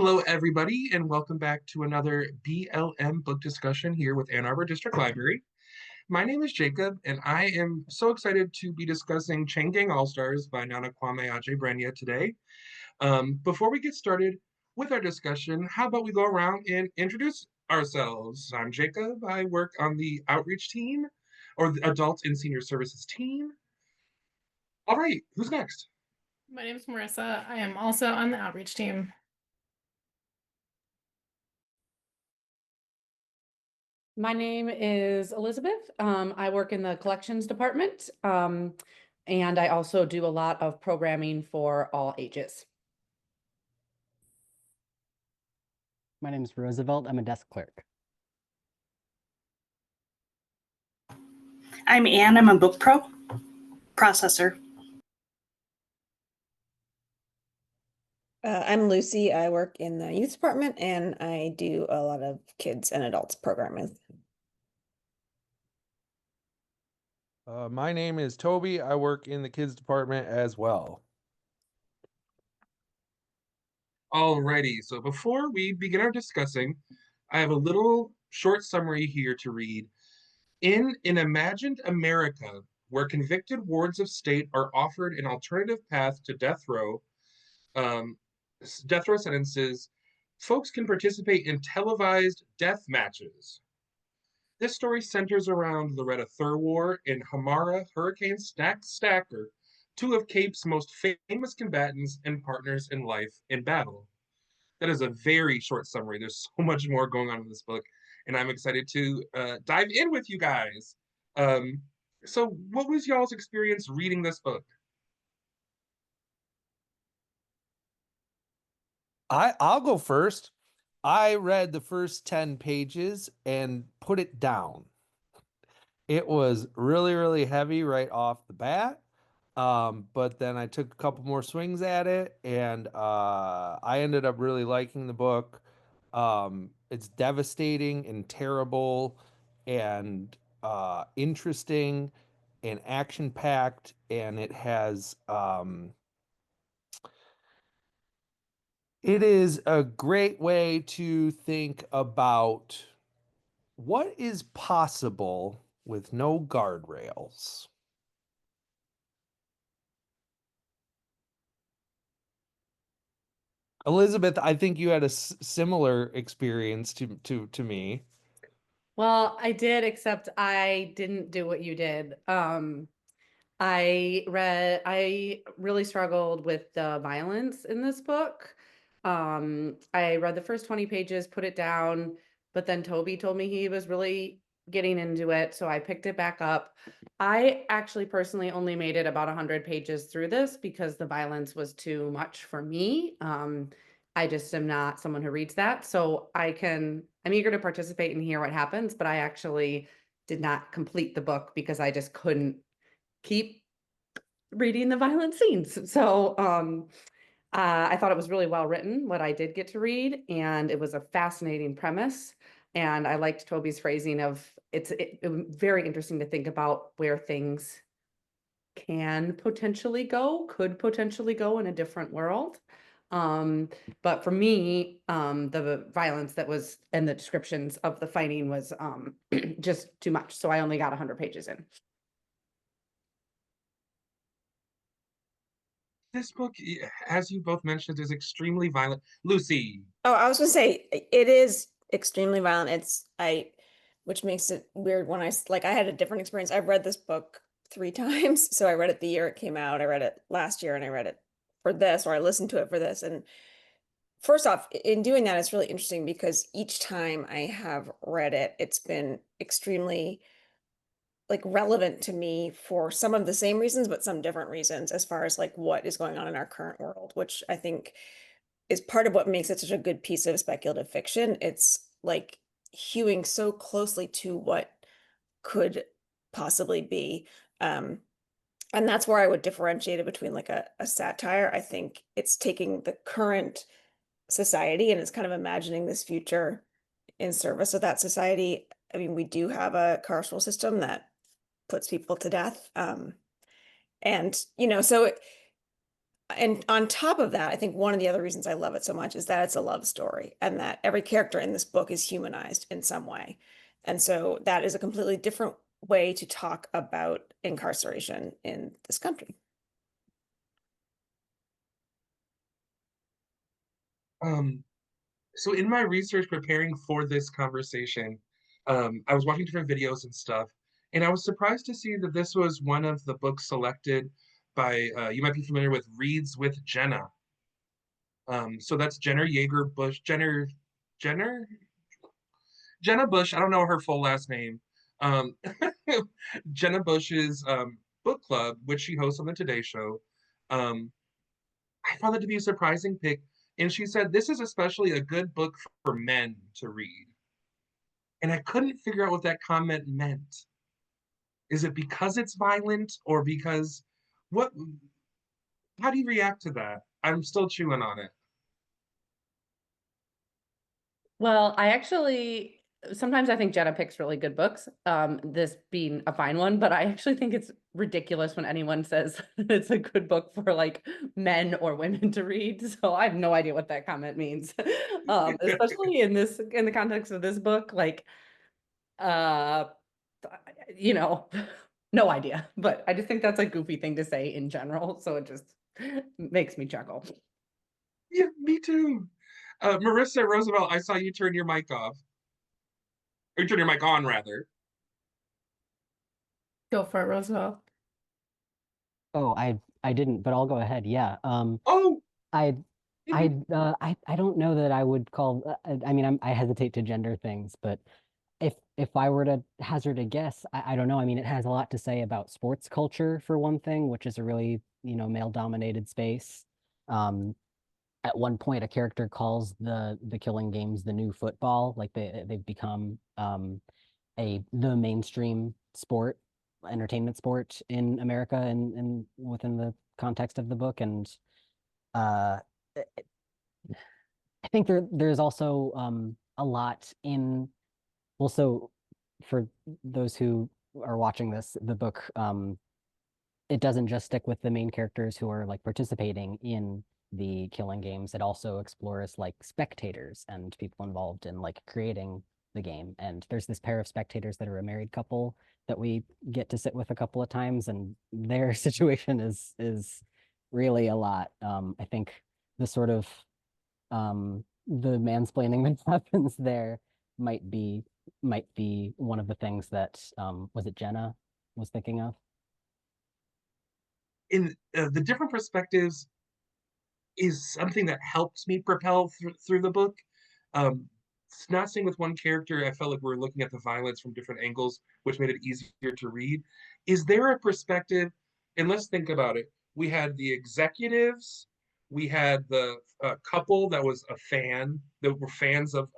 Hello, everybody, and welcome back to another BLM book discussion here with Ann Arbor District Library. My name is Jacob, and I am so excited to be discussing Chain Gang All-Stars by Nana Kwame Adjei-Brenyah today. Before we get started with our discussion, how about we go around and introduce ourselves? I'm Jacob. I work on the outreach team, or the adult and senior services team. All right, who's next? My name is Marissa. I am also on the outreach team. My name is Elizabeth. I work in the collections department, and I also do a lot of programming for all ages. My name is Roosevelt. I'm a desk clerk. I'm Anne. I'm a book processor. I'm Lucy. I work in the youth department and I do a lot of kids and adults programming. My name is Toby. I work in the kids department as well. Alrighty, so before we begin our discussing, I have a little short summary here to read. In an imagined America where convicted wards of state are offered an alternative path to death row sentences, folks can participate in televised death matches. This story centers around Loretta Thurwar and Hamara Hurricane Stacker, two of CAPE's most famous combatants and partners in life in battle. That is a very short summary. There's so much more going on in this book, and I'm excited to dive in with you guys. So what was y'all's experience reading this book? I'll go first. I read the first 10 pages and put it down. It was really, really heavy right off the bat. But then I took a couple more swings at it, and I ended up really liking the book. It's devastating and terrible and interesting and action-packed, and it has it is a great way to think about what is possible with no guardrails. Elizabeth, I think you had a similar experience to me. Well, I did, except I didn't do what you did. I really struggled with the violence in this book. I read the first 20 pages, put it down, but then Toby told me he was really getting into it, so I picked it back up. I actually personally only made it about 100 pages through this because the violence was too much for me. I just am not someone who reads that, so I'm eager to participate and hear what happens, but I actually did not complete the book because I just couldn't keep reading the violent scenes. So I thought it was really well written, what I did get to read, and it was a fascinating premise. And I liked Toby's phrasing of it very interesting to think about where things could potentially go in a different world. But for me, the violence that was and the descriptions of the fighting was just too much. So I only got 100 pages in. This book, as you both mentioned, is extremely violent. Lucy. Oh, I was gonna say it is extremely violent. Which makes it weird when I had a different experience. I've read this book 3 times. So I read it the year it came out. I read it last year and I read it for this, or I listened to it for this. And first off, in doing that, it's really interesting because each time I have read it, it's been extremely relevant to me for some of the same reasons, but some different reasons as far as what is going on in our current world, which I think is part of what makes it such a good piece of speculative fiction. It's hewing so closely to what could possibly be. And that's where I would differentiate it between a satire. I think it's taking the current society and it's kind of imagining this future in service of that society. I mean, we do have a carceral system that puts people to death. And, so and on top of that, I think one of the other reasons I love it so much is that it's a love story and that every character in this book is humanized in some way. And so that is a completely different way to talk about incarceration in this country. So in my research preparing for this conversation, I was watching different videos and stuff, and I was surprised to see that this was one of the books selected by, you might be familiar with Reads with Jenna. So that's Jenner, Jenna Bush. I don't know her full last name. Um, Jenna Bush's book club, which she hosts on the Today Show. Um, I found that to be a surprising pick. And she said, this is especially a good book for men to read. And I couldn't figure out what that comment meant. Is it because it's violent or because what? How do you react to that? I'm still chewing on it. Well, I actually sometimes I think Jenna picks really good books, this being a fine one, but I actually think it's ridiculous when anyone says it's a good book for like men or women to read. So I have no idea what that comment means. Especially in the context of this book, like uh you know, no idea. But I just think that's a goofy thing to say in general. So it just makes me chuckle. Yeah, me too. Marissa Roosevelt, I saw you turn your mic off. Or you turn your mic on, rather. Go for it, Roosevelt. Oh, I didn't, but I'll go ahead. Yeah. Oh, I mhm. I don't know that I would call. I mean, I hesitate to gender things, but if I were to hazard a guess, I don't know. I mean, it has a lot to say about sports culture for one thing, which is a really, male-dominated space. Um, at one point, a character calls the killing games the new football. Like they've become the mainstream sport, entertainment sport in America, and within the context of the book. And uh, I think there's also a lot in, well, so for those who are watching this, the book, it doesn't just stick with the main characters who are like participating in the killing games. It also explores like spectators and people involved in like creating the game. And there's this pair of spectators that are a married couple that we get to sit with a couple of times, and their situation is really a lot. I think the sort of the mansplaining that happens there might be one of the things that was it Jenna was thinking of. In the different perspectives is something that helps me propel through the book. Not seeing with one character, I felt like we were looking at the violence from different angles, which made it easier to read. Is there a perspective? And let's think about it. We had the executives, we had the couple that was a fan, that were fans of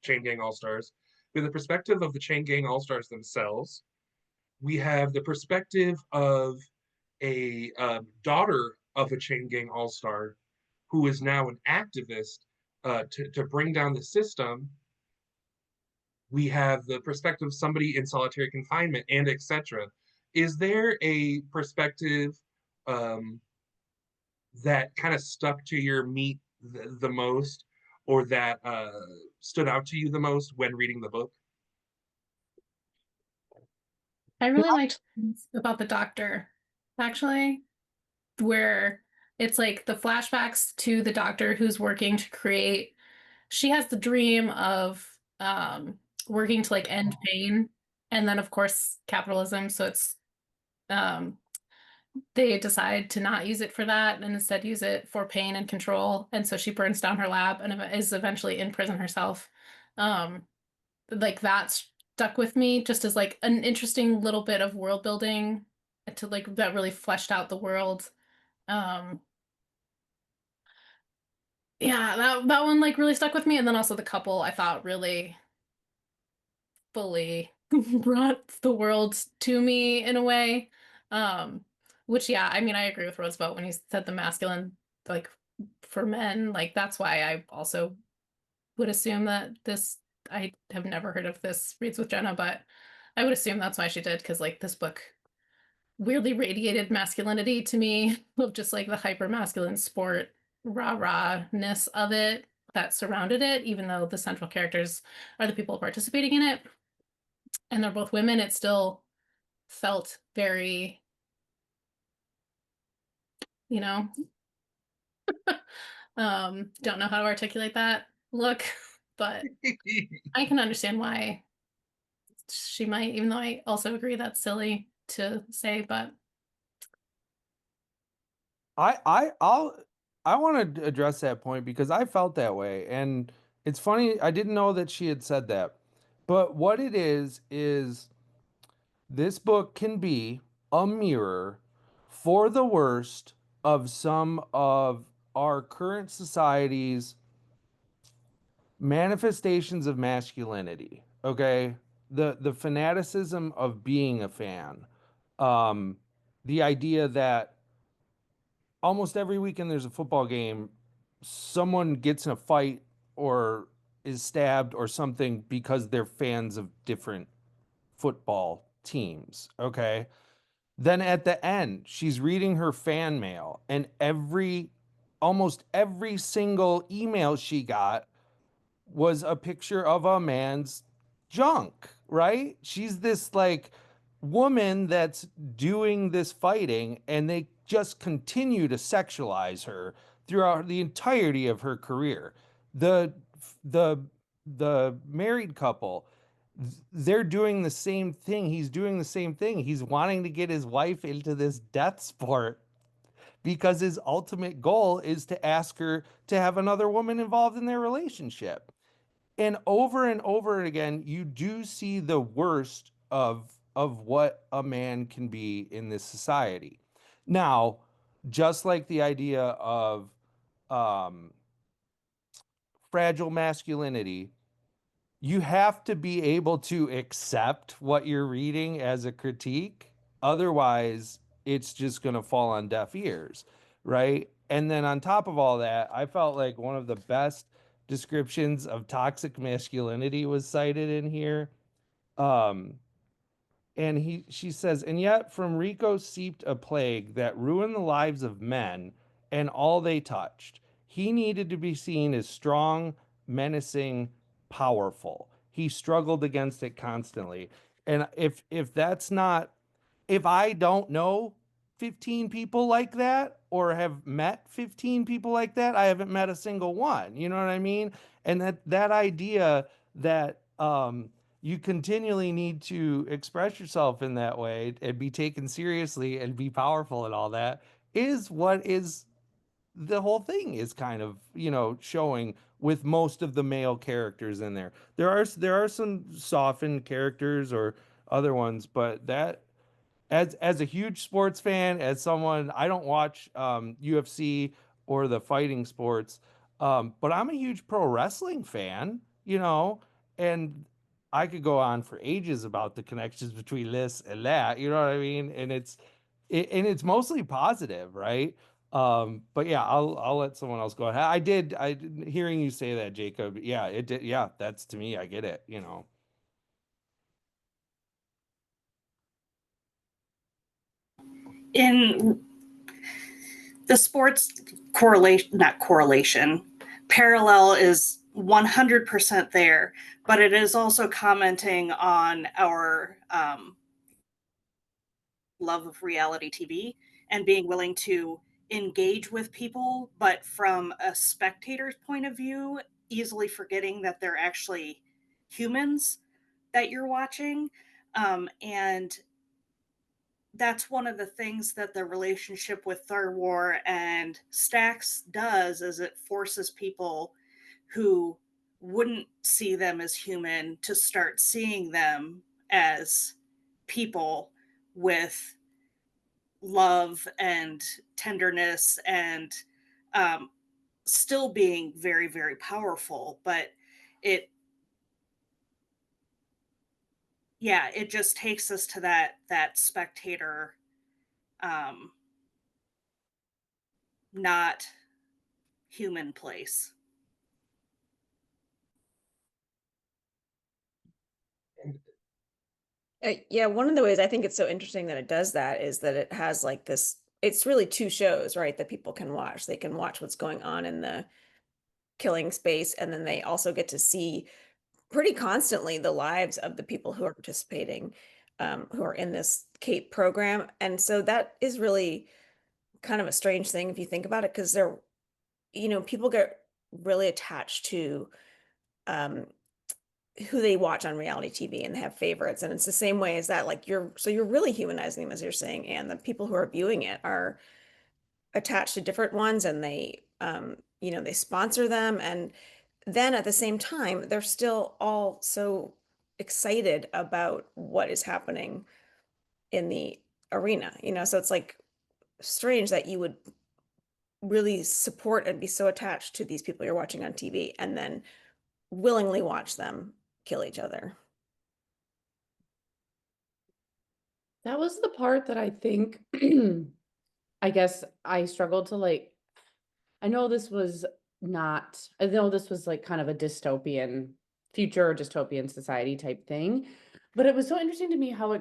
Chain Gang All Stars. We have the perspective of the Chain Gang All Stars themselves. We have the perspective of a daughter of a Chain Gang All Star who is now an activist to bring down the system. We have the perspective of somebody in solitary confinement and etc. Is there a perspective um, that kind of stuck to your meat the most, or that stood out to you the most when reading the book? I really liked about the doctor, actually, where it's like the flashbacks to the doctor who's working to create, she has the dream of working to like end pain, and then of course capitalism, so it's um they decide to not use it for that and instead use it for pain and control, and so she burns down her lab and is eventually in prison herself. um like that stuck with me just as like an interesting little bit of world building to like that really fleshed out the world. um yeah, that one like really stuck with me, and then also the couple I thought really fully brought the world to me in a way. um which, yeah, I mean, I agree with Roosevelt when he said the masculine, like for men, like that's why I also would assume that this, I have never heard of this Reads with Jenna, but I would assume that's why she did, because like this book weirdly radiated masculinity to me, of just like the hyper masculine sport rah-rahness of it that surrounded it, even though the central characters are the people participating in it and they're both women. It still felt very, you know, don't know how to articulate that look, but I can understand why she might, even though I also agree that's silly to say, but I want to address that point because I felt that way, and it's funny. I didn't know that she had said that, but what it is this book can be a mirror for the worst of some of our current society's manifestations of masculinity. Okay, the fanaticism of being a fan, um, the idea that almost every weekend there's a football game, someone gets in a fight or is stabbed or something because they're fans of different football teams. Okay. Then at the end, she's reading her fan mail, and almost every single email she got was a picture of a man's junk, right? She's this like woman that's doing this fighting, and they just continue to sexualize her throughout the entirety of her career. The the the married couple, they're doing the same thing. He's doing the same thing. He's wanting to get his wife into this death sport because his ultimate goal is to ask her to have another woman involved in their relationship. And over again, you do see the worst of what a man can be in this society. Now, just like the idea of um, fragile masculinity, you have to be able to accept what you're reading as a critique. Otherwise, it's just going to fall on deaf ears, right? And then on top of all that, I felt like one of the best descriptions of toxic masculinity was cited in here. Um, and she says, and yet from Rico seeped a plague that ruined the lives of men and all they touched. He needed to be seen as strong, menacing, powerful. He struggled against it constantly. And if that's not, if I don't know 15 people like that or have met 15 people like that, I haven't met a single one. You know what I mean? And that idea that you continually need to express yourself in that way and be taken seriously and be powerful and all that is what is the whole thing is kind of, showing with most of the male characters in there. There are some softened characters or other ones, but that as a huge sports fan, as someone I don't watch UFC or the fighting sports, but I'm a huge pro wrestling fan, and I could go on for ages about the connections between this and that, you know what I mean? And it's mostly positive, right? But yeah, I'll let someone else go ahead. Hearing you say that, Jacob. Yeah, it did. Yeah, that's to me. I get it. In the sports correlation, not correlation, parallel is 100% there, but it is also commenting on our love of reality TV and being willing to engage with people, but from a spectator's point of view, easily forgetting that they're actually humans that you're watching. And that's one of the things that the relationship with Third War and Stax does is it forces people who wouldn't see them as human to start seeing them as people with love and tenderness and um, still being very, very powerful. But it, yeah, it just takes us to that spectator, um, not human place. Yeah, one of the ways I think it's so interesting that it does that is that it has like this, it's really two shows, right, that people can watch. They can watch what's going on in the killing space, and then they also get to see pretty constantly the lives of the people who are participating, who are in this CAPE program. And so that is really kind of a strange thing if you think about it, because they're, people get really attached to who they watch on reality TV, and they have favorites. And it's the same way as that, like you're really humanizing them, as you're saying, and the people who are viewing it are attached to different ones, and they sponsor them. And then at the same time, they're still all so excited about what is happening in the arena, so it's like strange that you would really support and be so attached to these people you're watching on TV and then willingly watch them kill each other. That was the part that I think, I guess I struggled to I know this was like kind of a dystopian future or dystopian society type thing, but it was so interesting to me how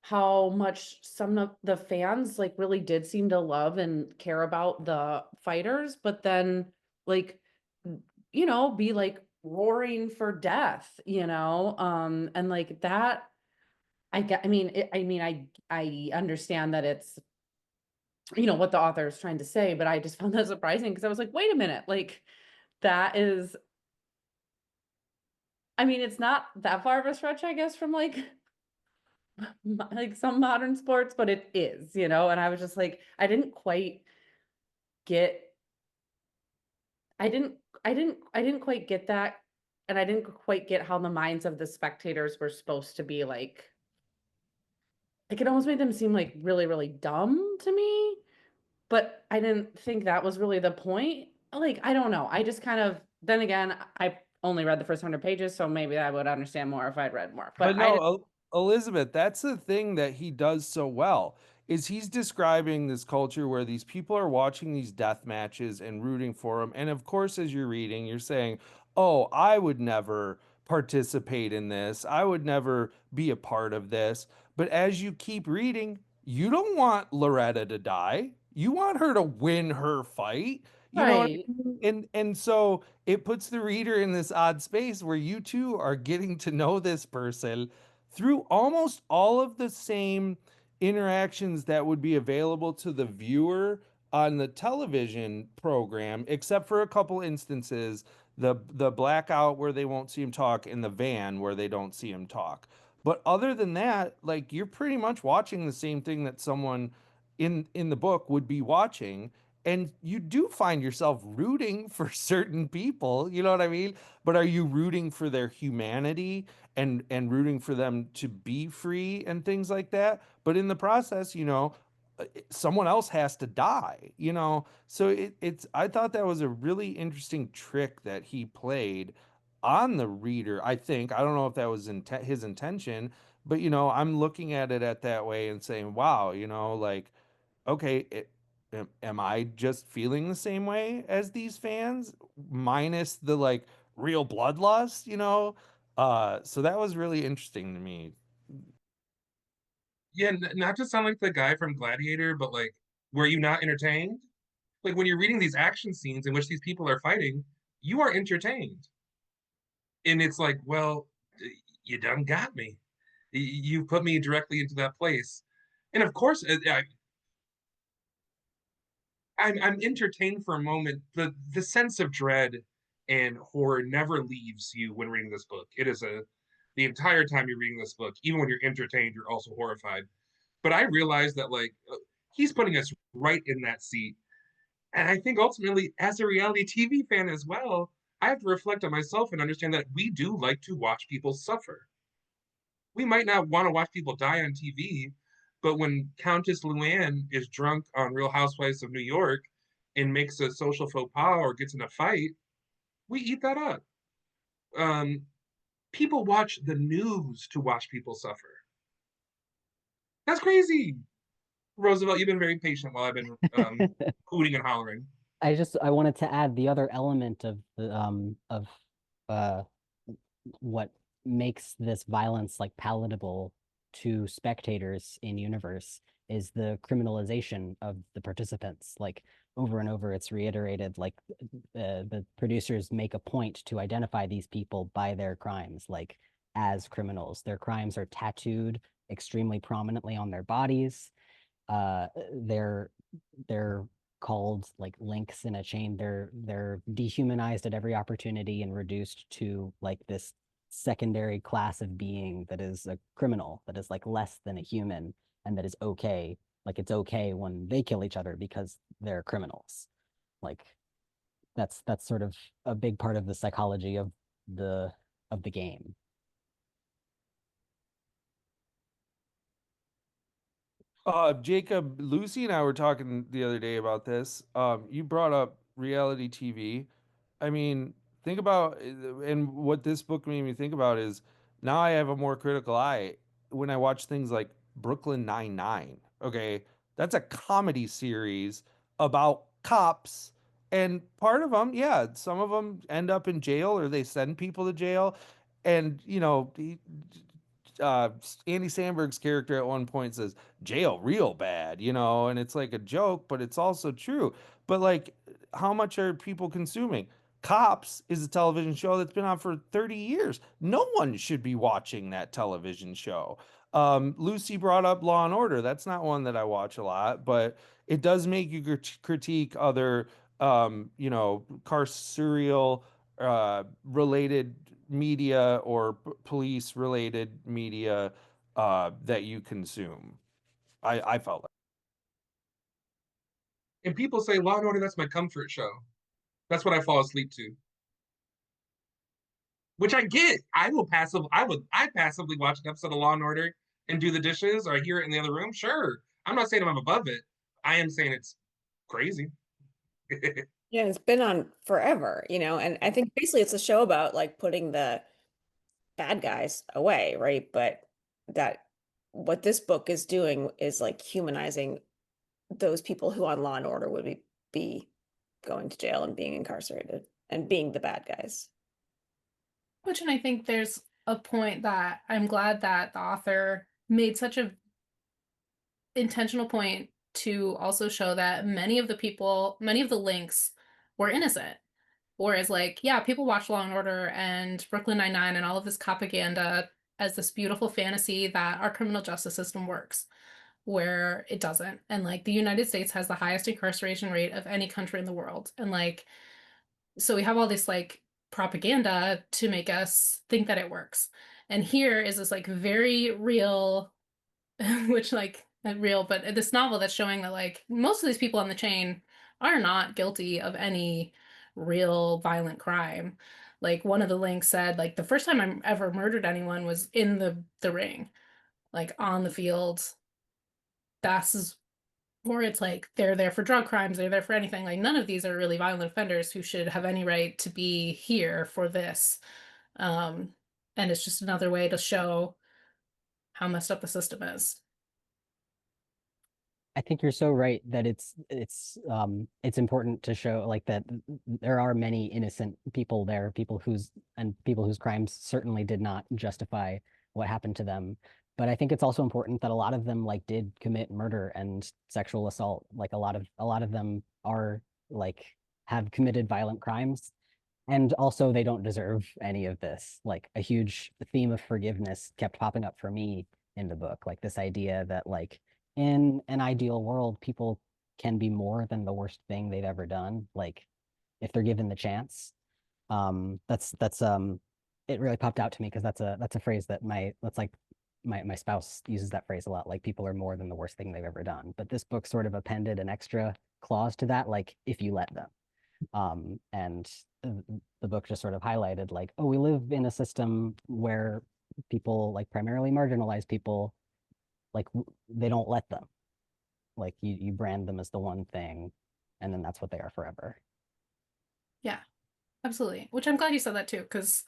how much some of the fans really did seem to love and care about the fighters, but then be roaring for death, and that I understand that it's what the author is trying to say, but I just found that surprising because I was like, wait a minute, that is, it's not that far of a stretch, I guess, from some modern sports, but it is, and I was just like, I didn't get quite get that, and I didn't quite get how the minds of the spectators were supposed to be it almost made them seem really, really dumb to me, but I didn't think that was really the point. I don't know. I just kind of, then again, I only read the first 100 pages, so maybe I would understand more if I'd read more. But no, Elizabeth, that's the thing that he does so well, is he's describing this culture where these people are watching these death matches and rooting for them. And of course, as you're reading, you're saying, oh, I would never participate in this. I would never be a part of this. But as you keep reading, you don't want Loretta to die. You want her to win her fight. You know what I Right. mean? And so it puts the reader in this odd space where you two are getting to know this person through almost all of the same interactions that would be available to the viewer on the television program, except for a couple instances, the blackout where they won't see him talk and the van where they don't see him talk. But other than that, you're pretty much watching the same thing that someone in the book would be watching, and you do find yourself rooting for certain people, you know what I mean? But are you rooting for their humanity and rooting for them to be free and things like that? But in the process, someone else has to die, so it's I thought that was a really interesting trick that he played on the reader. I think, I don't know if that was his intention, but I'm looking at it at that way and saying, wow, okay, am I just feeling the same way as these fans, minus the real bloodlust, so that was really interesting to me. Yeah, not to sound like the guy from Gladiator, but were you not entertained? When you're reading these action scenes in which these people are fighting, you are entertained. And it's like, well, you done got me. You put me directly into that place. And of course, I'm entertained for a moment. The sense of dread and horror never leaves you when reading this book. It is the entire time you're reading this book, even when you're entertained, you're also horrified. But I realized that he's putting us right in that seat. And I think ultimately, as a reality TV fan as well, I have to reflect on myself and understand that we do like to watch people suffer. We might not want to watch people die on TV, but when Countess Luann is drunk on Real Housewives of New York and makes a social faux pas or gets in a fight, we eat that up. People watch the news to watch people suffer. That's crazy. Roosevelt, you've been very patient while I've been hooting and hollering. I wanted to add the other element of the of uh what makes this violence like palatable to spectators in universe is the criminalization of the participants. Like over and over, it's reiterated, like the producers make a point to identify these people by their crimes, like as criminals. Their crimes are tattooed extremely prominently on their bodies. They're called like links in a chain. They're dehumanized at every opportunity and reduced to like this secondary class of being that is a criminal, that is like less than a human, and that is okay. Like it's okay when they kill each other because they're criminals. Like that's sort of a big part of the psychology the of the game. Jacob, Lucy and I were talking the other day about this. You brought up reality TV. I mean, think about, and what this book made me think about is now I have a more critical eye when I watch things like Brooklyn Nine-Nine. Okay, that's a comedy series about cops, and part of them, yeah, some of them end up in jail or they send people to jail, and Andy Samberg's character at one point says jail real bad, and it's like a joke, but it's also true. But like, how much are people consuming? Cops is a television show that's been on for 30 years. No one should be watching that television show. Lucy brought up Law and Order. That's not one that I watch a lot, but it does make you critique other, carceral related media or police related media that you consume. I felt like. And people say Law and Order, that's my comfort show. That's what I fall asleep to. Which I get. I passively watch an episode of Law and Order and do the dishes, or I hear it in the other room. Sure. I'm not saying I'm above it. I am saying it's crazy. Yeah, it's been on forever, and I think basically it's a show about like putting the bad guys away, right? But that what this book is doing is like humanizing those people who on Law and Order would be going to jail and being incarcerated and being the bad guys. Which, and I think there's a point that I'm glad that the author made such a intentional point to also show that many of the links were innocent. Whereas, like, yeah, people watch Law and Order and Brooklyn Nine-Nine and all of this propaganda as this beautiful fantasy that our criminal justice system works, where it doesn't. And like the United States has the highest incarceration rate of any country in the world. And like, so we have all this like propaganda to make us think that it works. And here is this like very real, which like real, but this novel that's showing that like most of these people on the chain are not guilty of any real violent crime. Like one of the links said, like the first time I ever murdered anyone was in the ring, like on the field. That's or it's like they're there for drug crimes, they're there for anything. Like none of these are really violent offenders who should have any right to be here for this. And it's just another way to show how messed up the system is. I think you're so right that it's important to show like that there are many innocent people there, people whose crimes certainly did not justify what happened to them. But I think it's also important that a lot of them like did commit murder and sexual assault. Like a lot of them are like have committed violent crimes. And also they don't deserve any of this. Like a huge theme of forgiveness kept popping up for me in the book. Like this idea that like in an ideal world, people can be more than the worst thing they've ever done. Like if they're given the chance. That's it really popped out to me because that's a phrase that my spouse uses that phrase a lot. Like people are more than the worst thing they've ever done. But this book sort of appended an extra clause to that, like if you let them. And the book just sort of highlighted like, oh, we live in a system where people like primarily marginalized people, like they don't let them. Like you brand them as the one thing, and then that's what they are forever. Yeah, absolutely. Which I'm glad you said that too, because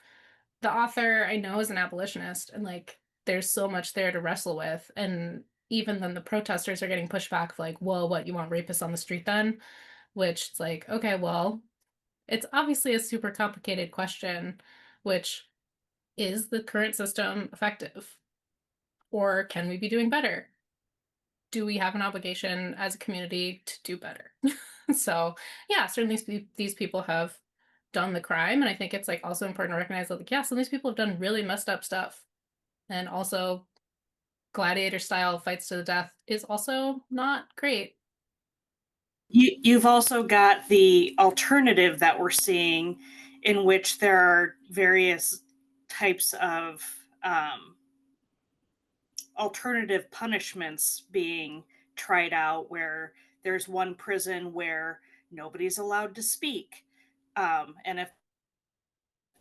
the author I know is an abolitionist, and like there's so much there to wrestle with. And even then, the protesters are getting pushback, like, "Whoa, what you want rapists on the street then?" Which it's like, okay, well, it's obviously a super complicated question, which is the current system effective? Or can we be doing better? Do we have an obligation as a community to do better? So yeah, certainly these people have done the crime. And I think it's like also important to recognize that, like, yeah, some of these people have done really messed up stuff. And also gladiator style fights to the death is also not great. You've also got the alternative that we're seeing, in which there are various types of alternative punishments being tried out, where there's one prison where nobody's allowed to speak. And if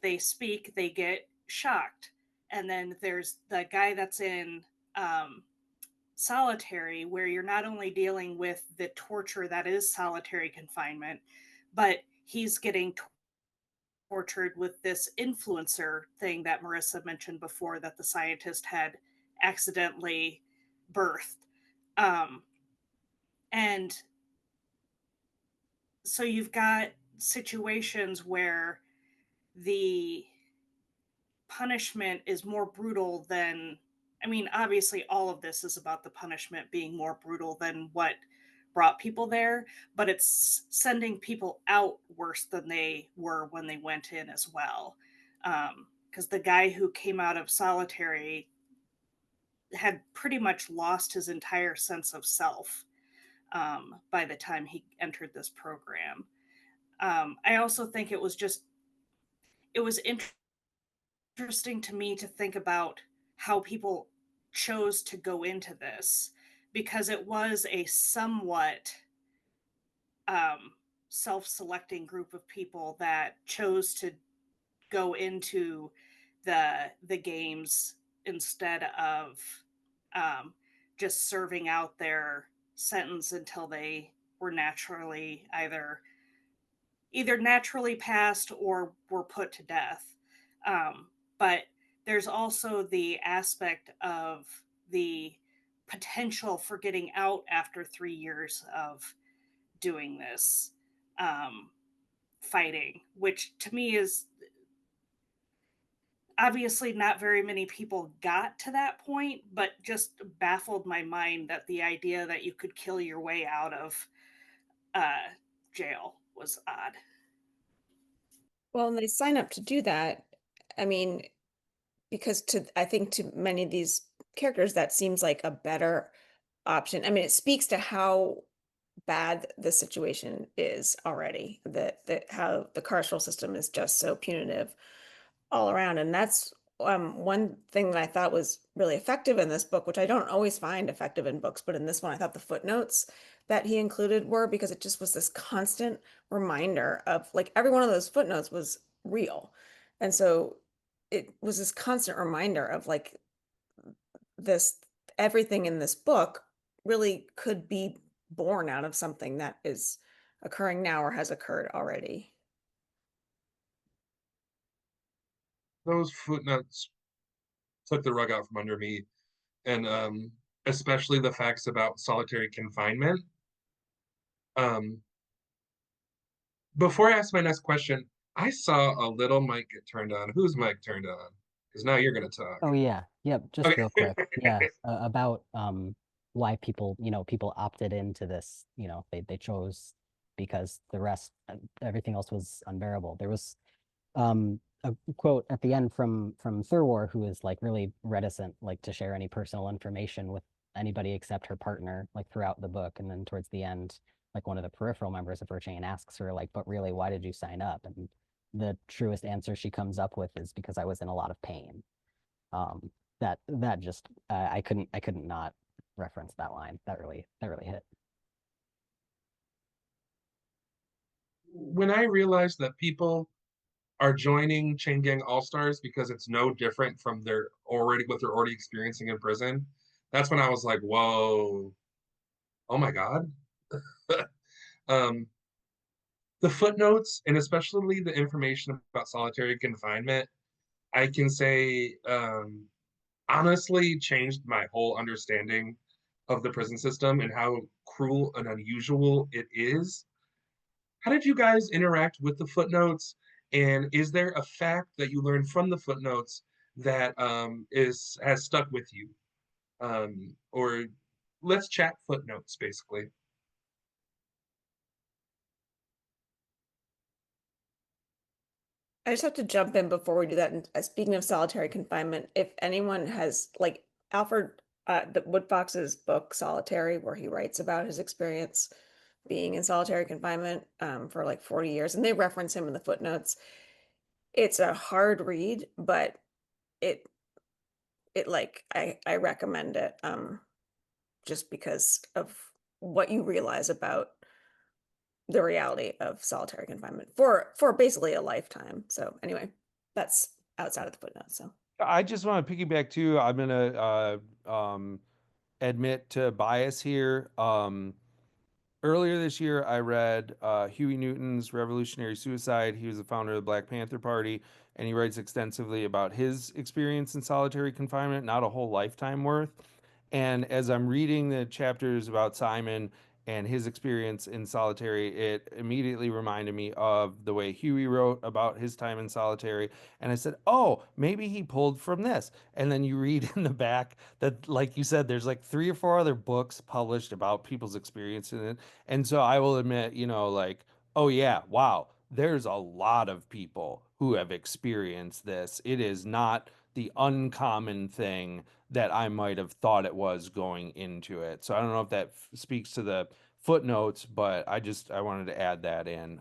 they speak, they get shocked. And then there's the guy that's in solitary, where you're not only dealing with the torture that is solitary confinement, but he's getting tortured with this influencer thing that Marissa mentioned before, that the scientist had accidentally birthed. And so you've got situations where the punishment is more brutal than, I mean, obviously all of this is about the punishment being more brutal than what brought people there, but it's sending people out worse than they were when they went in as well. Because the guy who came out of solitary had pretty much lost his entire sense of self by the time he entered this program. I also think it was interesting to me to think about how people chose to go into this, because it was a somewhat self-selecting group of people that chose to go into the games instead of just serving out their sentence until they were naturally either naturally passed or were put to death. But there's also the aspect of the potential for getting out after 3 years of doing this fighting, which to me is obviously not very many people got to that point, but just baffled my mind that the idea that you could kill your way out of jail was odd. Well, and they sign up to do that. I mean, because I think to many of these characters, that seems like a better option. I mean, it speaks to how bad the situation is already, that how the carceral system is just so punitive all around. And that's one thing that I thought was really effective in this book, which I don't always find effective in books, but in this one, I thought the footnotes that he included were, because it just was this constant reminder of, like, every one of those footnotes was real. And so it was this constant reminder of, like, this, everything in this book really could be born out of something that is occurring now or has occurred already. Those footnotes took the rug out from under me, and especially the facts about solitary confinement. Before I ask my next question, I saw a little mic get turned on. Whose mic turned on? Because now you're going to talk. Oh yeah, yep. Just Okay. real quick, yeah, about why people, people opted into this. They chose because the rest, everything else was unbearable. There was a quote at the end from Thurwar, who is like really reticent, like, to share any personal information with anybody except her partner, like, throughout the book. And then towards the end, like, one of the peripheral members of her chain asks her, like, but really, why did you sign up? And the truest answer she comes up with is, because I was in a lot of pain. That just I couldn't not reference that line. That really hit. When I realized that people are joining Chain Gang All Stars because it's no different from what they're already experiencing in prison, that's when I was like, whoa, oh my God. The footnotes, and especially the information about solitary confinement, I can say honestly changed my whole understanding of the prison system and how cruel and unusual it is. How did you guys interact with the footnotes? And is there a fact that you learned from the footnotes that has stuck with you? Or let's chat footnotes, basically. I just have to jump in before we do that. And speaking of solitary confinement, if anyone has like Alfred the Woodfox's book Solitary, where he writes about his experience being in solitary confinement for like 40 years, and they reference him in the footnotes. It's a hard read, but it like I recommend it just because of what you realize about the reality of solitary confinement for basically a lifetime. So anyway, that's outside of the footnotes. So I just want to piggyback too. I'm gonna admit to bias here. Earlier this year, I read Huey Newton's Revolutionary Suicide. He was the founder of the Black Panther Party, and he writes extensively about his experience in solitary confinement, not a whole lifetime worth. And as I'm reading the chapters about Simon and his experience in solitary, it immediately reminded me of the way Huey wrote about his time in solitary. And I said, oh, maybe he pulled from this. And then you read in the back that, like you said, there's like 3 or 4 other books published about people's experience in it. And so I will admit, like, oh, yeah, wow, there's a lot of people who have experienced this. It is not the uncommon thing that I might have thought it was going into it. So I don't know if that speaks to the footnotes, but I wanted to add that in.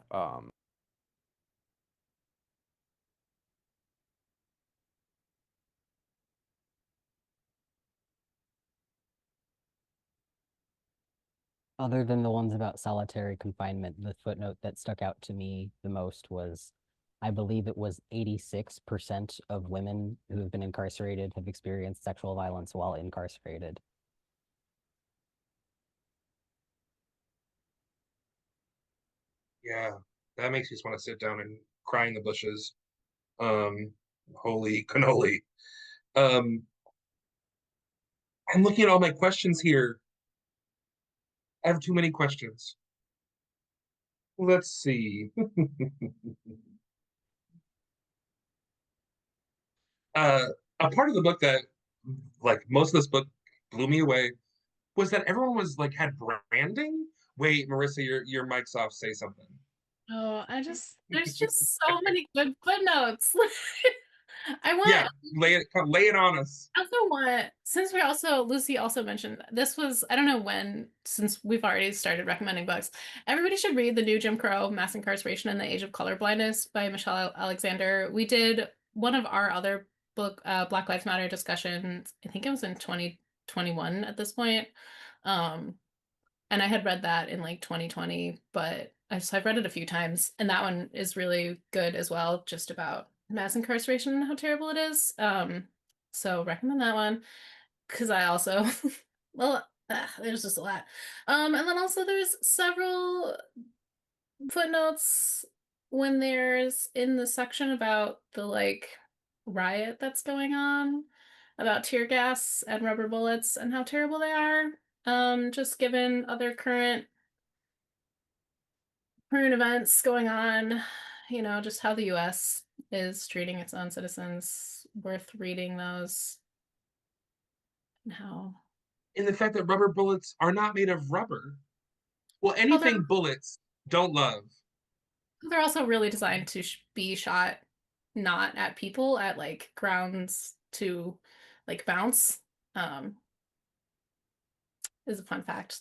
Other than the ones about solitary confinement, the footnote that stuck out to me the most was, I believe it was 86% of women who have been incarcerated have experienced sexual violence while incarcerated. Yeah, that makes me just want to sit down and cry in the bushes. Um, Holy cannoli. Um, I'm looking at all my questions here. I have too many questions. Let's see. uh, a part of the book that, like, most of this book blew me away was that everyone was like had branding. Wait, Marissa, your mic's off. Say something. Oh, there's just so many good footnotes. I Yeah, want lay it on us. I also want, since Lucy also mentioned this was, I don't know when, since we've already started recommending books, everybody should read The New Jim Crow, Mass Incarceration and the Age of Colorblindness by Michelle Alexander. We did one of our other book, Black Lives Matter discussions, I think it was in 2021 at this point. And I had read that in like 2020, but I've read it a few times, and that one is really good as well, just about mass incarceration and how terrible it is. So recommend that one because I also, well, there's just a lot. And then also there's several footnotes when there's in the section about the like riot that's going on, about tear gas and rubber bullets and how terrible they are. Just given other current events going on, just how the US is treating its own citizens, worth reading those, and how. In the fact that rubber bullets are not made of rubber. Well, Oh, anything bullets don't love. they're also really designed to be shot not at people, at like grounds to like bounce. Is a fun fact.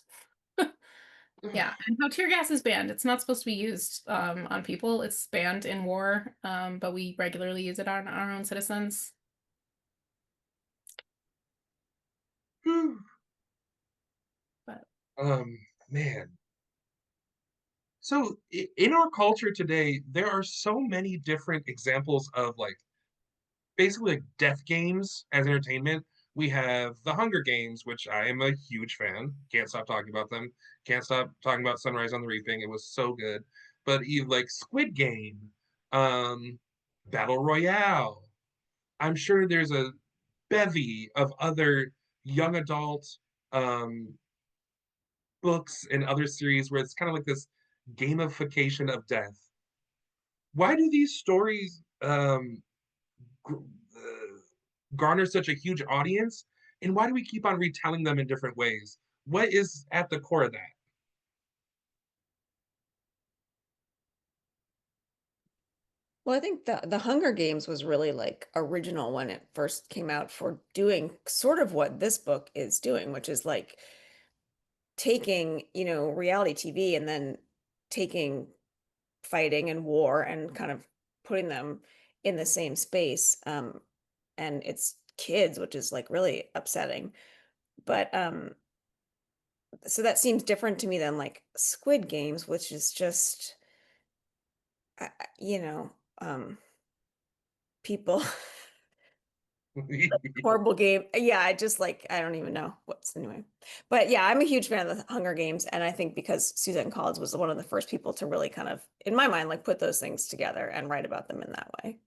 Yeah, and how tear gas is banned. It's not supposed to be used on people. It's banned in war, but we regularly use it on our own citizens. But Man. So in our culture today, there are so many different examples of like basically like death games as entertainment. We have the Hunger Games, which I am a huge fan. Can't stop talking about them. Can't stop talking about Sunrise on the Reaping. It was so good. But you like Squid Game, um, Battle Royale. I'm sure there's a bevy of other young adult um, books and other series where it's kind of like this gamification of death. Why do these stories garner such a huge audience? And why do we keep on retelling them in different ways? What is at the core of that? Well, I think the Hunger Games was really like original when it first came out for doing sort of what this book is doing, which is like taking, reality TV and then taking fighting and war and kind of putting them in the same space. And it's kids, which is like really upsetting. But so that seems different to me than like Squid Games, which is just, you know, people horrible game. Yeah, I just like I don't even know what's anyway. But yeah, I'm a huge fan of the Hunger Games, and I think because Suzanne Collins was one of the first people to really kind of, in my mind, like put those things together and write about them in that way.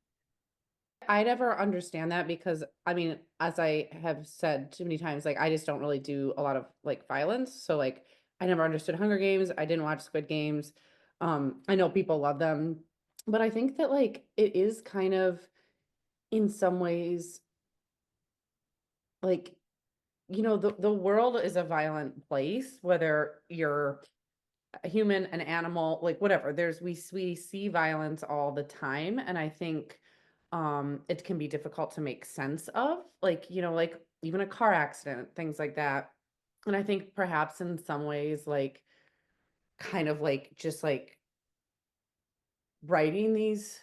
I never understand that because I mean, as I have said too many times, like I just don't really do a lot of like violence. So like I never understood Hunger Games. I didn't watch Squid Games. I know people love them, but I think that like it is kind of in some ways like the world is a violent place, whether you're a human, an animal, like whatever. We see violence all the time, and I think it can be difficult to make sense of, like, like even a car accident, things like that. And I think perhaps in some ways, like kind of like just like writing these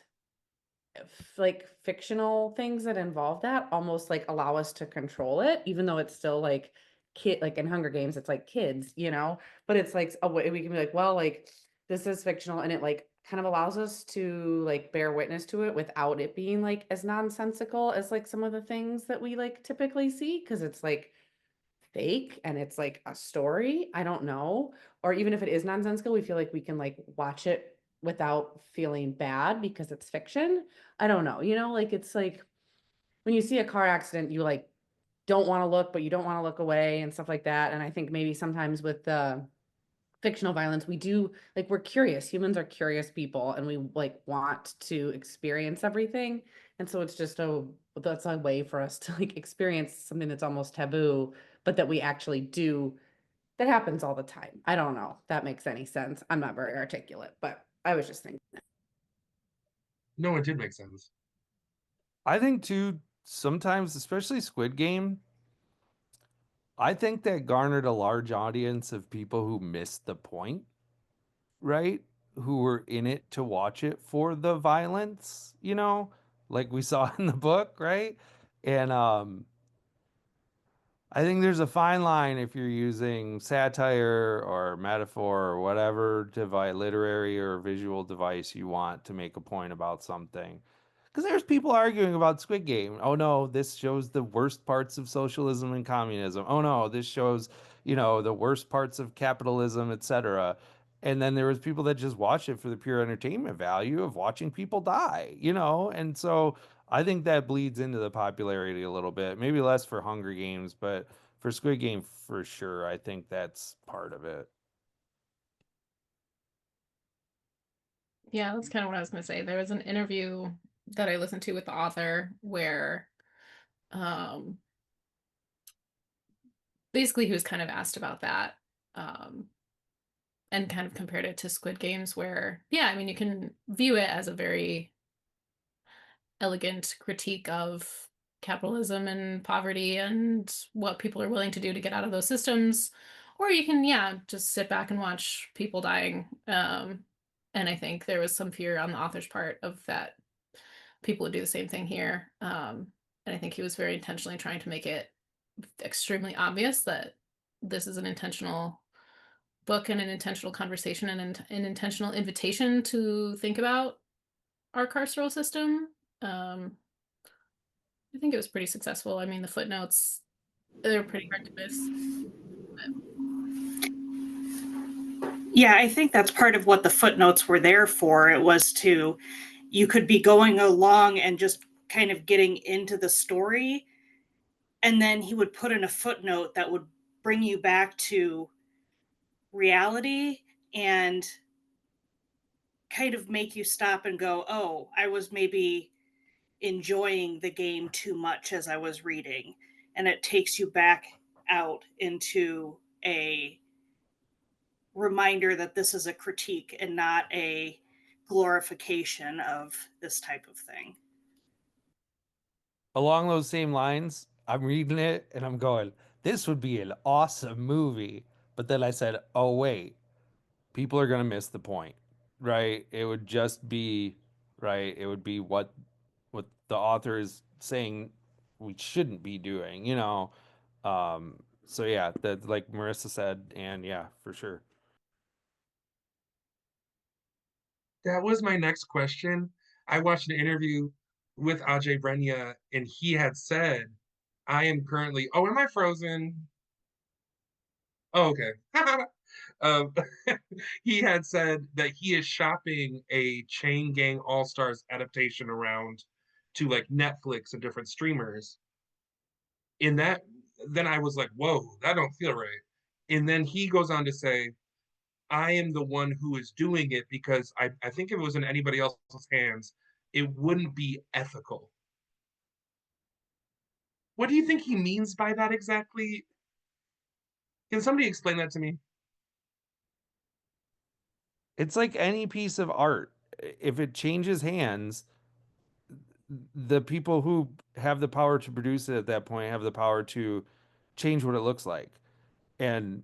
like fictional things that involve that almost like allow us to control it, even though it's still like kid, like in Hunger Games it's like kids, but it's like a way we can be like, well, like this is fictional, and it like kind of allows us to like bear witness to it without it being like as nonsensical as like some of the things that we like typically see, because it's like fake and it's like a story. I don't know. Or even if it is nonsensical, we feel like we can like watch it without feeling bad because it's fiction. I don't know. Like it's like when you see a car accident, you like don't want to look, but you don't want to look away and stuff like that. And I think maybe sometimes with the fictional violence, we do like we're curious. Humans are curious people, and we like want to experience everything. And so it's just that's a way for us to like experience something that's almost taboo, but that we actually do. That happens all the time. I don't know if that makes any sense. I'm not very articulate, but I was just thinking. No, it did make sense. I think too, sometimes, especially Squid Game, I think that garnered a large audience of people who missed the point, right? Who were in it to watch it for the violence, like we saw in the book, right? And I think there's a fine line if you're using satire or metaphor or whatever literary or visual device you want to make a point about something. Because there's people arguing about Squid Game. Oh no, this shows the worst parts of socialism and communism. Oh no, this shows, the worst parts of capitalism, etc. And then there was people that just watched it for the pure entertainment value of watching people die, And so I think that bleeds into the popularity a little bit. Maybe less for Hunger Games, but for Squid Game for sure. I think that's part of it. Yeah, that's kind of what I was going to say. There was an interview that I listened to with the author where um basically he was kind of asked about that and kind of compared it to Squid Games where yeah, I mean you can view it as a very elegant critique of capitalism and poverty and what people are willing to do to get out of those systems, or you can yeah, just sit back and watch people dying. And I think there was some fear on the author's part of that people would do the same thing here. And I think he was very intentionally trying to make it extremely obvious that this is an intentional book and an intentional conversation and an intentional invitation to think about our carceral system. I think it was pretty successful. I mean, the footnotes, they're pretty hard to miss. Yeah, I think that's part of what the footnotes were there for. It was to, you could be going along and just kind of getting into the story, and then he would put in a footnote that would bring you back to reality and kind of make you stop and go, oh, I was maybe enjoying the game too much as I was reading. And it takes you back out into a reminder that this is a critique and not a glorification of this type of thing. Along those same lines, I'm reading it and I'm going, this would be an awesome movie. But then I said, oh, wait, people are going to miss the point, right? It would just be, right? It would be what the author is saying we shouldn't be doing, you know? So yeah, that like Marissa said, and yeah, for sure. That was my next question. I watched an interview with Adjei-Brenyah, and he had said, I am currently, oh, am I frozen? Oh, okay. um, he had said that he is shopping a Chain Gang All Stars adaptation around to like Netflix and different streamers. In that, then I was like, whoa, that don't feel right. And then he goes on to say, I am the one who is doing it because I think if it was in anybody else's hands, it wouldn't be ethical. What do you think he means by that exactly? Can somebody explain that to me? It's like any piece of art. If it changes hands, the people who have the power to produce it at that point have the power to change what it looks like. And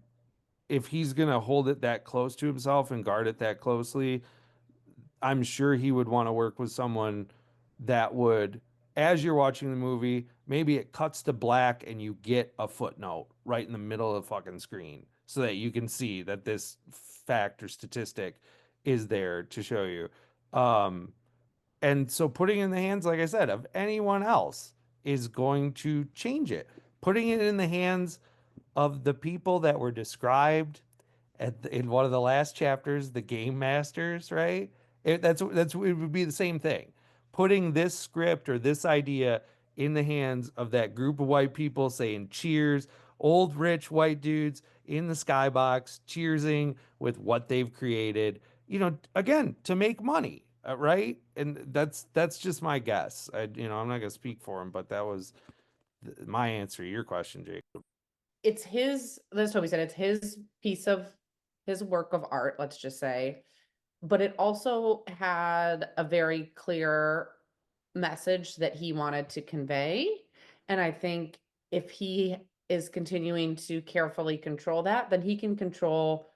if he's going to hold it that close to himself and guard it that closely, I'm sure he would want to work with someone that would, as you're watching the movie, maybe it cuts to black and you get a footnote right in the middle of the fucking screen so that you can see that this fact or statistic is there to show you. And so putting it in the hands, like I said, of anyone else is going to change it. Putting it in the hands of the people that were described in one of the last chapters, the game masters, right? It would be the same thing. Putting this script or this idea in the hands of that group of white people saying cheers, old rich white dudes in the skybox cheersing with what they've created, you know, again, to make money, right? And that's just my guess. I'm not going to speak for him, but that was my answer to your question, Jake. It's his, as Toby said, it's his piece of his work of art, let's just say, but it also had a very clear message that he wanted to convey. And I think if he is continuing to carefully control that, then he can control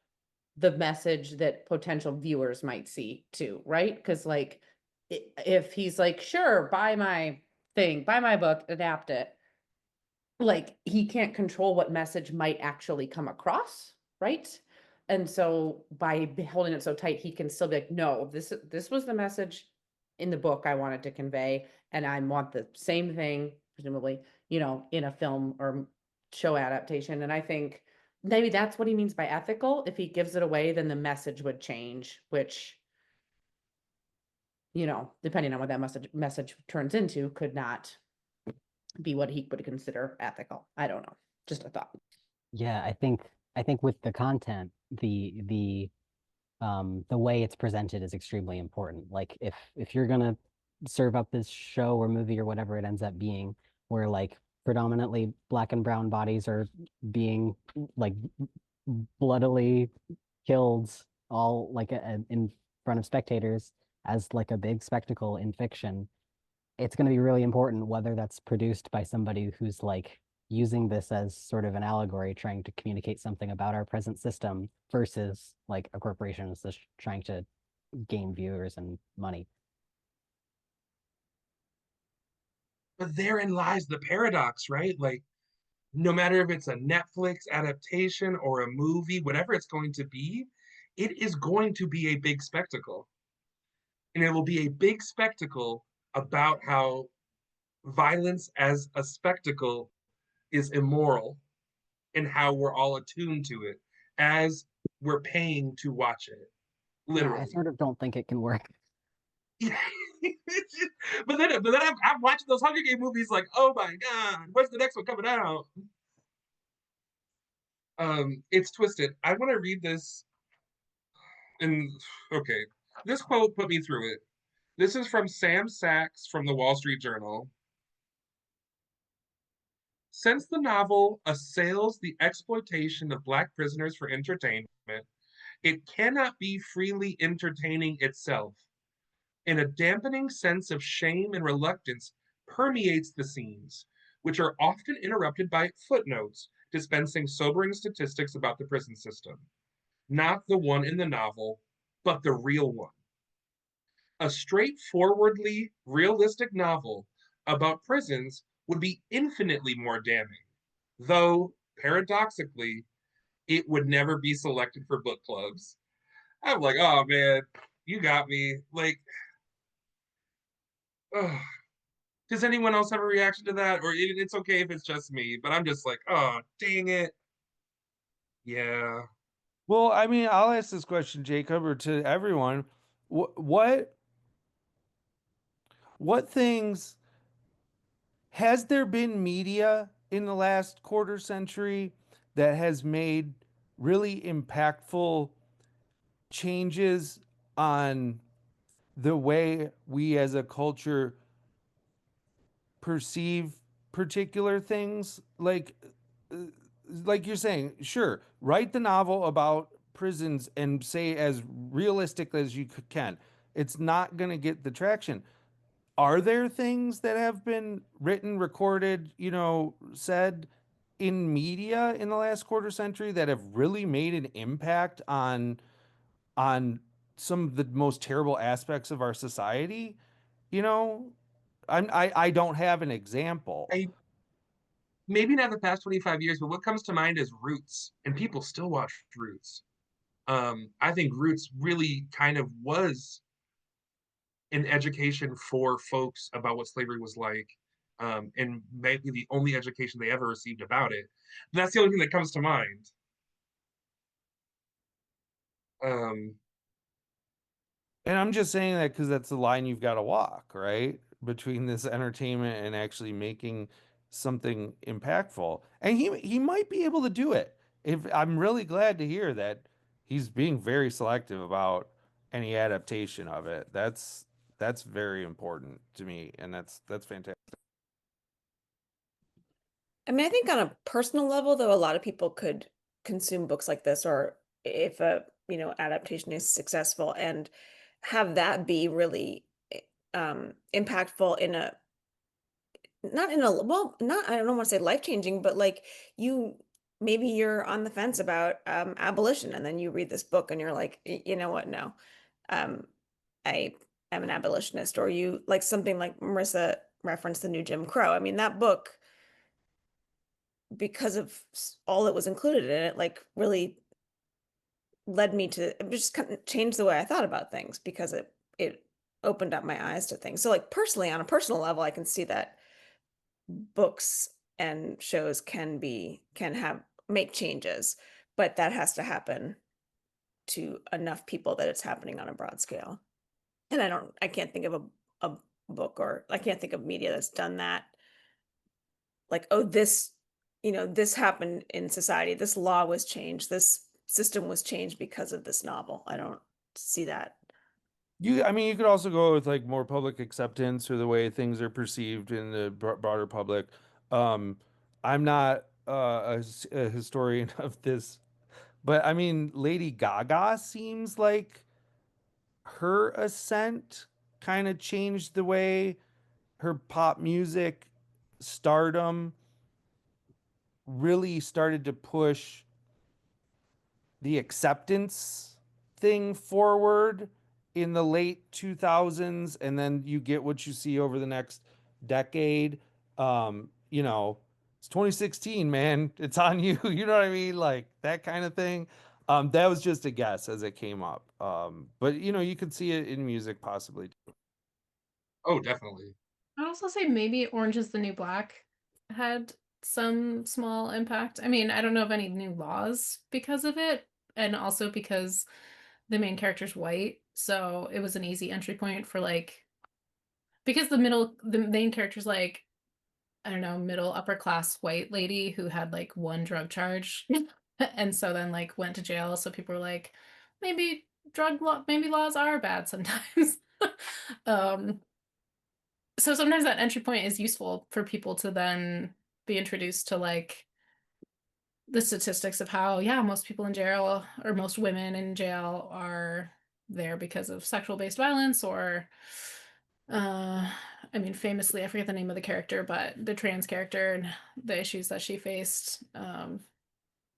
the message that potential viewers might see too, right? Because like if he's like, sure, buy my thing, buy my book, adapt it, like he can't control what message might actually come across, right? And so by holding it so tight, he can still be like, no, this was the message in the book I wanted to convey, and I want the same thing, presumably, in a film or show adaptation. And I think maybe that's what he means by ethical. If he gives it away, then the message would change, which, depending on what that message turns into, could not be what he would consider ethical. I don't know. Just a thought. Yeah, I think with the content, the way it's presented is extremely important. Like if you're gonna serve up this show or movie or whatever it ends up being, where like predominantly black and brown bodies are being like bloodily killed all like in front of spectators as like a big spectacle in fiction, it's going to be really important whether that's produced by somebody who's like using this as sort of an allegory, trying to communicate something about our present system versus like a corporation is just trying to gain viewers and money. But therein lies the paradox, right? Like, no matter if it's a Netflix adaptation or a movie, whatever it's going to be, it is going to be a big spectacle. And it will be a big spectacle about how violence as a spectacle is immoral and how we're all attuned to it as we're paying to watch it. Yeah, I Literally. sort of don't think it can work. but then I'm watching those Hunger Game movies like, oh my God, when's the next one coming out? It's twisted. I want to read this. And okay, this quote put me through it. This is from Sam Sachs from the Wall Street Journal. Since the novel assails the exploitation of Black prisoners for entertainment, it cannot be freely entertaining itself, and a dampening sense of shame and reluctance permeates the scenes, which are often interrupted by footnotes dispensing sobering statistics about the prison system. Not the one in the novel, but the real one. A straightforwardly realistic novel about prisons would be infinitely more damning, though, paradoxically, it would never be selected for book clubs. I'm like, oh man, you got me. Like, ugh. Does anyone else have a reaction to that? Or it's okay if it's just me, but I'm just like, oh, dang it. Yeah. Well, I mean, I'll ask this question, Jacob, or to everyone. What things has there been media in the last quarter century that has made really impactful changes on the way we as a culture perceive particular things? Like you're saying, sure, write the novel about prisons and say as realistic as you can. It's not going to get the traction. Are there things that have been written, recorded, said in media in the last quarter century that have really made an impact on some of the most terrible aspects of our society? You know, I don't have an example. I maybe not the past 25 years, but what comes to mind is Roots, and people still watch Roots. I think Roots really kind of was an education for folks about what slavery was like, and maybe the only education they ever received about it. And that's the only thing that comes to mind. Um, And I'm just saying that because that's the line you've got to walk, right? Between this entertainment and actually making something impactful. And he might be able to do it. If I'm really glad to hear that he's being very selective about any adaptation of it. That's very important to me, and that's fantastic. I mean, I think on a personal level, though, a lot of people could consume books like this, or if a, adaptation is successful and have that be really impactful in a not in a well, not I don't want to say life-changing, but like you maybe you're on the fence about abolition and then you read this book and you're like, you know what, no. Um I am an abolitionist, or you like something like Marissa referenced the new Jim Crow. I mean, that book, because of all that was included in it, like really led me to just kind of change the way I thought about things, because it opened up my eyes to things. So like personally, on a personal level, I can see that books and shows can have make changes, but that has to happen to enough people that it's happening on a broad scale. And I can't think of a book, or I can't think of media that's done that. Like, oh, this happened in society. This law was changed. This system was changed because of this novel. I don't see that. I mean, you could also go with like more public acceptance or the way things are perceived in the broader public. Um, I'm not a historian of this, but I mean, Lady Gaga seems like her ascent kind of changed the way her pop music stardom really started to push the acceptance thing forward in the late 2000s, and then you get what you see over the next decade. It's 2016, man. It's on you. You know what I mean? Like that kind of thing. That was just a guess as it came up. But you could see it in music possibly. oh, definitely. I'd also say maybe Orange is the New Black had some small impact. I mean, I don't know of any new laws because of it, and also because the main character's white, so it was an easy entry point for like, because the main character's like, I don't know, middle upper class white lady who had like one drug charge and so then like went to jail, so people were like, maybe maybe laws are bad sometimes. um, so sometimes that entry point is useful for people to then be introduced to like the statistics of how, yeah, most people in jail or most women in jail are there because of sexual based violence or I mean, famously, I forget the name of the character, but the trans character and the issues that she faced.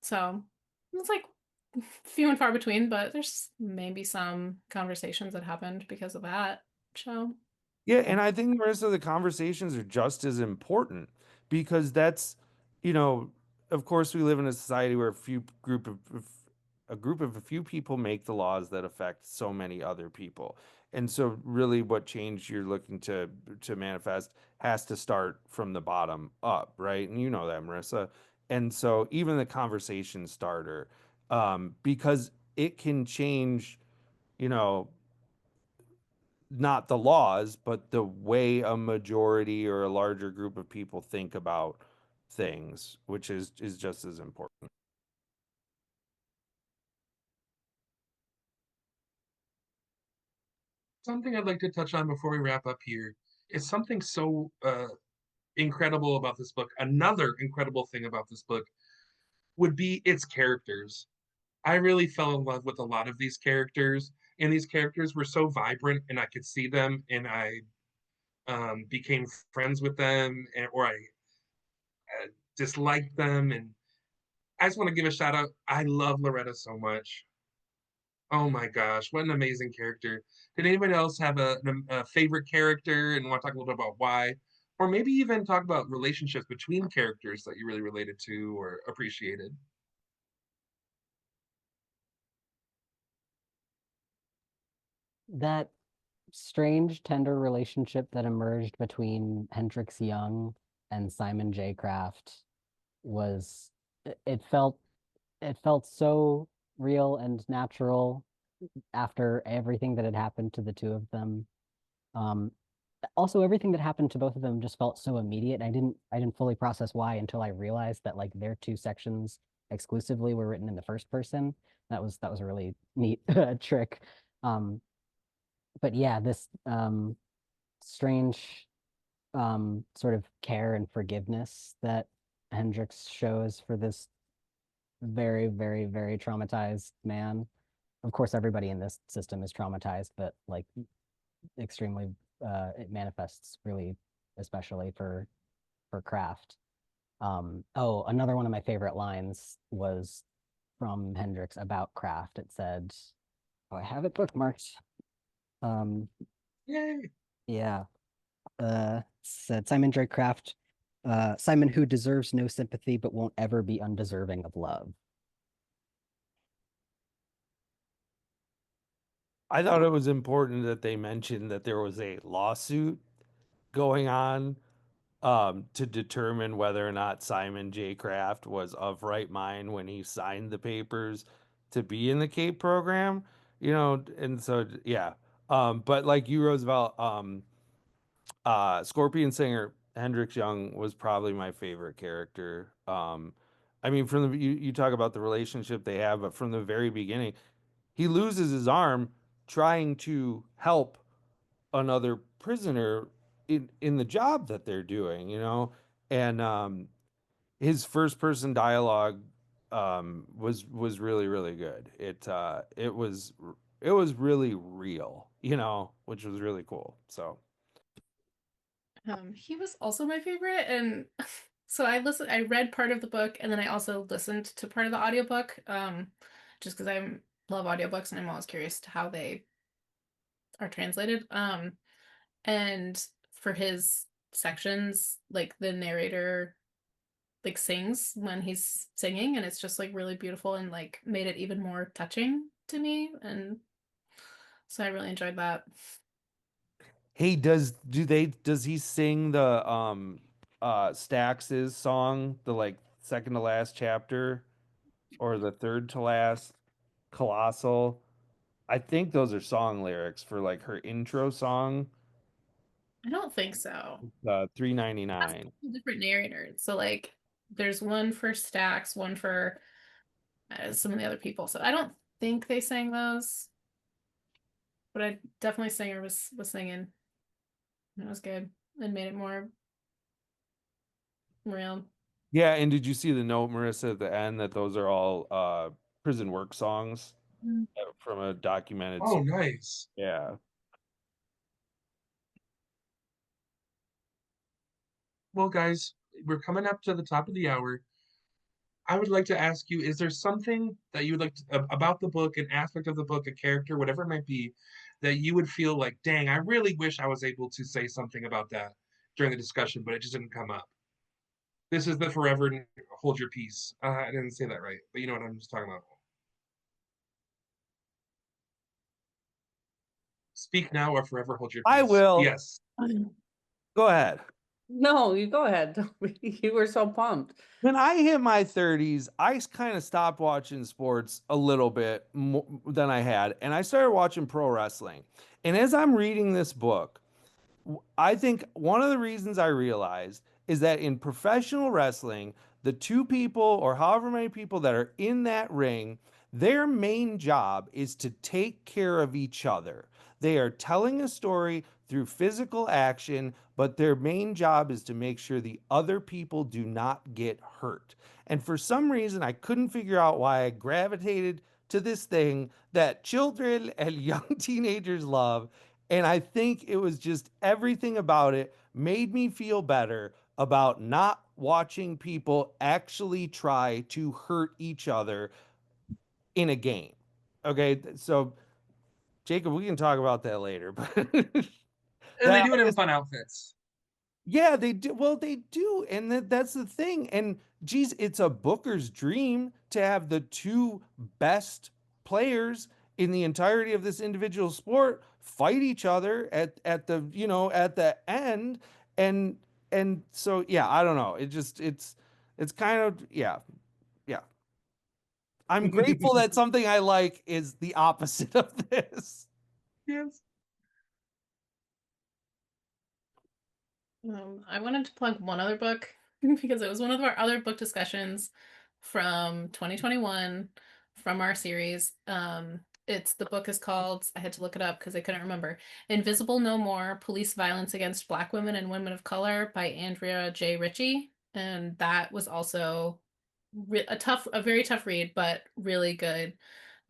So it's like few and far between, but there's maybe some conversations that happened because of that. So Yeah, and I think the rest of the conversations are just as important because that's, you know, of course we live in a society where a group of a few people make the laws that affect so many other people. And so really what change you're looking to manifest has to start from the bottom up, right? And you know that, Marissa. And so even the conversation starter, because it can change, you know, not the laws, but the way a majority or a larger group of people think about things, which is just as important. Something I'd like to touch on before we wrap up here is something so incredible about this book. Another incredible thing about this book would be its characters. I really fell in love with a lot of these characters, and these characters were so vibrant, and I could see them, and I became friends with them, or I disliked them. And I just want to give a shout out. I love Loretta so much. Oh my gosh, what an amazing character. Did anybody else have a favorite character and want to talk a little bit about why? Or maybe even talk about relationships between characters that you really related to or appreciated? That strange, tender relationship that emerged between Hendrix Young and Simon J. Kraft was it felt so real and natural after everything that had happened to the two of them. Um, Also, everything that happened to both of them just felt so immediate. I didn't fully process why until I realized that like their two sections exclusively were written in the first person. That was a really neat trick. Um, but yeah, this strange sort of care and forgiveness that Hendrix shows for this very, very, very traumatized man. Of course, everybody in this system is traumatized, but like extremely, it manifests really, especially for Kraft. Oh, another one of my favorite lines was from Hendrix about Kraft. It said, "Oh, I have it bookmarked." Um, Yay. yeah, said Simon J. Kraft, Simon who deserves no sympathy but won't ever be undeserving of love. I thought it was important that they mentioned that there was a lawsuit going on to determine whether or not Simon J. Kraft was of right mind when he signed the papers to be in the CAPE program, you know, and so yeah. But like you, Roosevelt, Scorpion singer Hendrix Young was probably my favorite character. I mean, from the you talk about the relationship they have, but from the very beginning, he loses his arm trying to help another prisoner in the job that they're doing, you know, and his first person dialogue was really really good. It was really real, you know, which was really cool. So. he was also my favorite, and so I read part of the book and then I also listened to part of the audiobook, just because I love audiobooks and I'm always curious to how they are translated. And for his sections, like the narrator like sings when he's singing, and it's just like really beautiful and like made it even more touching to me. And so I really enjoyed that. Hey, does he sing the Stax's song, the like second to last chapter or the third to last, Colossal? I think those are song lyrics for like her intro song, I don't think so. That's 399. different narrators. So like there's one for Stax, one for some of the other people. So I don't think they sang those. But I definitely Singer was singing. It was good and made it more real. Yeah, and did you see the note, Marissa, at the end that those are all prison work songs from a documented Oh, nice. Yeah. Well, guys, we're coming up to the top of the hour. I would like to ask you, is there something that you would like to, about the book, an aspect of the book, a character, whatever it might be, that you would feel like, dang, I really wish I was able to say something about that during the discussion, but it just didn't come up. This is the forever hold your peace. I didn't say that right, but you know what I'm just talking about. Speak now or forever hold your peace. I will. Yes. Go ahead. No, you go ahead. You were so pumped. When I hit my 30s, I kind of stopped watching sports a little bit more than I had, and I started watching pro wrestling. And as I'm reading this book, I think one of the reasons I realized is that in professional wrestling, the two people or however many people that are in that ring, their main job is to take care of each other. They are telling a story through physical action, but their main job is to make sure the other people do not get hurt. And for some reason, I couldn't figure out why I gravitated to this thing that children and young teenagers love. And I think it was just everything about it made me feel better about not watching people actually try to hurt each other in a game. Okay, so Jacob, we can talk about that later, but And they do it in fun outfits. Yeah, they do. Well, they do, and that's the thing. And geez, it's a booker's dream to have the two best players in the entirety of this individual sport fight each other at the at the end, and so yeah, I don't know. It's kind of yeah. I'm grateful that something I like is the opposite of this. Yes. I wanted to plug one other book because it was one of our other book discussions from 2021 from our series. The book is called, I had to look it up because I couldn't remember, Invisible No More, Police Violence Against Black Women and Women of Color by Andrea J. Ritchie. And that was also a very tough read, but really good.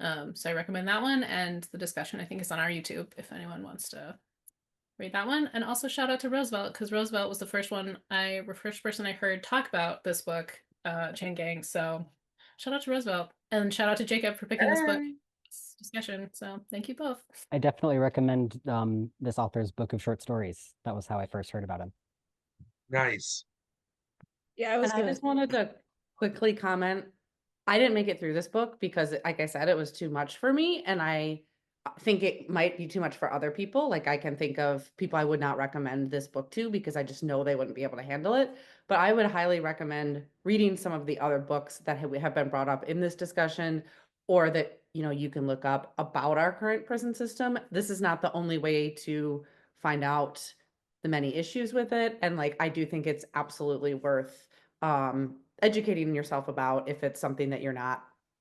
So I recommend that one. And the discussion, I think, is on our YouTube if anyone wants to read that one. And also shout out to Roosevelt, because Roosevelt was the first person I heard talk about this book, Chain Gang. So shout out to Roosevelt, and shout out to Jacob for picking this book discussion. So thank you both. I definitely recommend this author's book of short stories. That was how I first heard about him. Nice. Yeah, I just wanted to quickly comment. I didn't make it through this book because, like I said, it was too much for me. And I think it might be too much for other people. Like I can think of people I would not recommend this book to because I just know they wouldn't be able to handle it. But I would highly recommend reading some of the other books that have been brought up in this discussion, or that, you can look up about our current prison system. This is not the only way to find out the many issues with it. And like, I do think it's absolutely worth educating yourself about if it's something that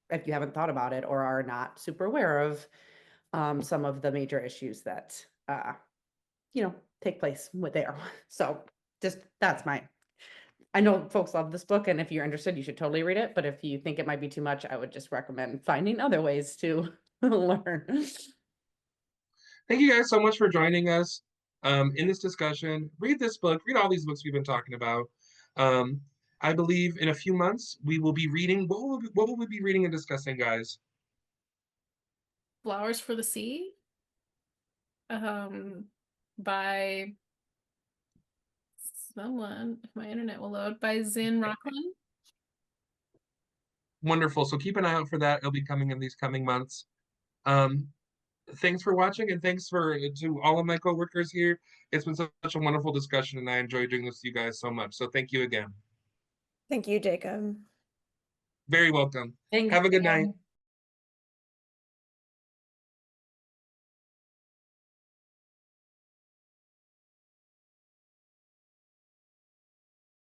if you haven't thought about it or are not super aware of some of the major issues that take place with there. So I know folks love this book, and if you're interested, you should totally read it. But if you think it might be too much, I would just recommend finding other ways to learn. Thank you guys so much for joining us in this discussion. Read this book, read all these books we've been talking about. I believe in a few months we will be reading. What will we be reading and discussing, guys? Flowers for the Sea, by someone, if my internet will load, by Zin Rockland. Wonderful. So keep an eye out for that. It'll be coming in these coming months. Thanks for watching, and thanks to all of my coworkers here. It's been such a wonderful discussion, and I enjoy doing this with you guys so much. So thank you again. Thank you, Jacob. Very welcome. Thank Have a good you. night.